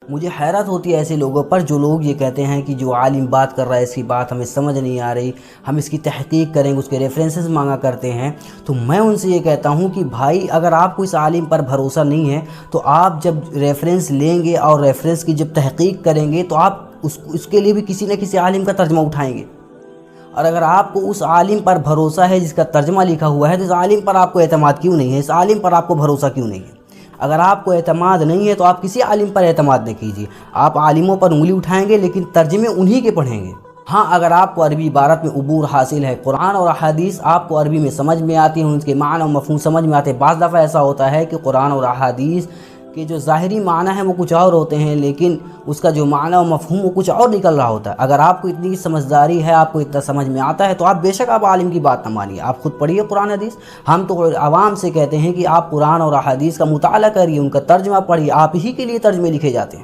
مجھے حیرت ہوتی ہے ایسے لوگوں پر جو لوگ یہ کہتے ہیں کہ جو عالم بات کر رہا ہے اس کی بات ہمیں سمجھ نہیں آ رہی، ہم اس کی تحقیق کریں گے، اس کے ریفرنسز مانگا کرتے ہیں۔ تو میں ان سے یہ کہتا ہوں کہ بھائی اگر آپ کو اس عالم پر بھروسہ نہیں ہے تو آپ جب ریفرنس لیں گے اور ریفرنس کی جب تحقیق کریں گے تو آپ اس کے لیے بھی کسی نہ کسی عالم کا ترجمہ اٹھائیں گے۔ اور اگر آپ کو اس عالم پر بھروسہ ہے جس کا ترجمہ لکھا ہوا ہے تو اس عالم پر آپ کو اعتماد کیوں نہیں ہے، اس عالم پر آپ کو بھروسہ کیوں نہیں ہے؟ اگر آپ کو اعتماد نہیں ہے تو آپ کسی عالم پر اعتماد نہ کیجیے، آپ عالموں پر انگلی اٹھائیں گے لیکن ترجمے انہی کے پڑھیں گے۔ ہاں اگر آپ کو عربی عبارت میں عبور حاصل ہے، قرآن اور احادیث آپ کو عربی میں سمجھ میں آتی ہیں، ان کے معنی و مفہوم سمجھ میں آتے ہیں۔ بعض دفعہ ایسا ہوتا ہے کہ قرآن اور احادیث کے جو ظاہری معنی ہیں وہ کچھ اور ہوتے ہیں لیکن اس کا جو معنی و مفہوم وہ کچھ اور نکل رہا ہوتا ہے۔ اگر آپ کو اتنی سمجھداری ہے، آپ کو اتنا سمجھ میں آتا ہے تو آپ بے شک آپ عالم کی بات نہ مانیے، آپ خود پڑھیے قرآن حدیث۔ ہم تو عوام سے کہتے ہیں کہ آپ قرآن اور احادیث کا مطالعہ کریے، ان کا ترجمہ پڑھیے، آپ ہی کے لیے ترجمے لکھے جاتے ہیں۔